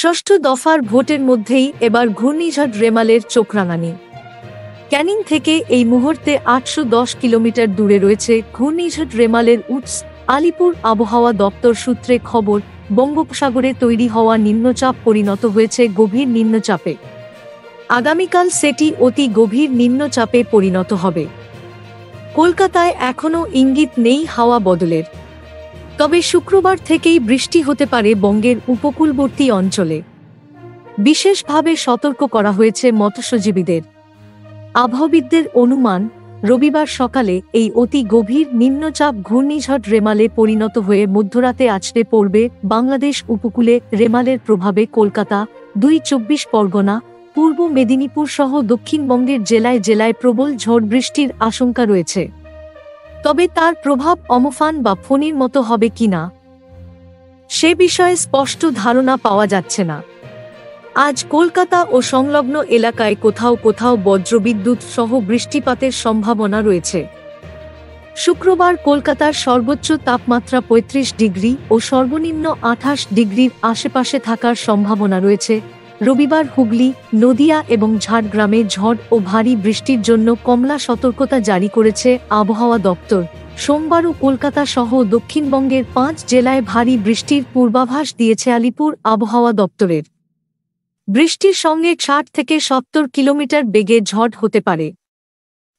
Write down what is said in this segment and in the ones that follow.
ষষ্ঠ দফার ভোটের মধ্যেই এবার ঘূর্ণিঝড় রেমালের চোখরাঙানি। ক্যানিং থেকে এই মুহূর্তে ৮১০ কিলোমিটার দূরে রয়েছে ঘূর্ণিঝড় রেমালের উৎস। আলিপুর আবহাওয়া দপ্তর সূত্রে খবর, বঙ্গোপসাগরে তৈরি হওয়া নিম্নচাপ পরিণত হয়েছে গভীর নিম্নচাপে। আগামীকাল সেটি অতি গভীর নিম্নচাপে পরিণত হবে। কলকাতায় এখনও ইঙ্গিত নেই হাওয়া বদলের, তবে শুক্রবার থেকেই বৃষ্টি হতে পারে বঙ্গের উপকূলবর্তী অঞ্চলে। বিশেষভাবে সতর্ক করা হয়েছে মৎস্যজীবীদের। আবহাওয়াবিদদের অনুমান, রবিবার সকালে এই অতি গভীর নিম্নচাপ ঘূর্ণিঝড় রেমালে পরিণত হয়ে মধ্যরাতে আছড়ে পড়বে বাংলাদেশ উপকূলে। রেমালের প্রভাবে কলকাতা, ২ পরগনা, পূর্ব মেদিনীপুর সহ দক্ষিণবঙ্গের জেলায় জেলায় প্রবল ঝড় বৃষ্টির আশঙ্কা রয়েছে। তবে তার প্রভাব অমফান বা ফণীর মতো হবে কিনা সে বিষয়ে স্পষ্ট ধারণা পাওয়া যাচ্ছে না। আজ কলকাতা ও সংলগ্ন এলাকায় কোথাও কোথাও বজ্রবিদ্যুৎ সহ বৃষ্টিপাতের সম্ভাবনা রয়েছে। শুক্রবার কলকাতার সর্বোচ্চ তাপমাত্রা ৩৫ ডিগ্রি ও সর্বনিম্ন ২৮ ডিগ্রির আশেপাশে থাকার সম্ভাবনা রয়েছে। রবিবার হুগলি, নদিয়া এবং ঝাড়গ্রামে ঝড় ও ভারী বৃষ্টির জন্য কমলা সতর্কতা জারি করেছে আবহাওয়া দপ্তর। সোমবারও কলকাতা সহ দক্ষিণবঙ্গের ৫ জেলায় ভারী বৃষ্টির পূর্বাভাস দিয়েছে আলিপুর আবহাওয়া দপ্তরের। বৃষ্টির সঙ্গে ৬০ থেকে ৭০ কিলোমিটার বেগে ঝড় হতে পারে।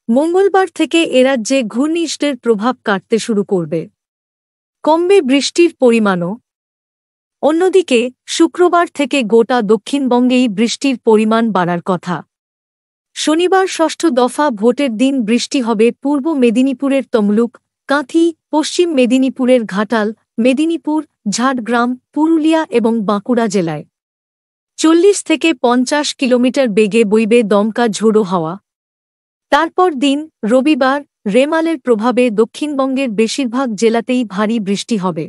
মঙ্গলবার থেকে এরাজ্যে ঘূর্ণিঝড়ের প্রভাব কাটতে শুরু করবে। কমবে বৃষ্টির পরিমাণও। অন্যদিকে শুক্রবার থেকে গোটা দক্ষিণবঙ্গেই বৃষ্টির পরিমাণ বাড়ার কথা। শনিবার ষষ্ঠ দফা ভোটের দিন বৃষ্টি হবে পূর্ব মেদিনীপুরের তমলুক, কাঁথি, পশ্চিম মেদিনীপুরের ঘাটাল, মেদিনীপুর, ঝাড়গ্রাম, পুরুলিয়া এবং বাঁকুড়া জেলায়। ৪০ থেকে ৫০ কিলোমিটার বেগে বইবে দমকা ঝোড়ো হাওয়া। তারপর দিন রবিবার রেমালের প্রভাবে দক্ষিণবঙ্গের বেশিরভাগ জেলাতেই ভারী বৃষ্টি হবে।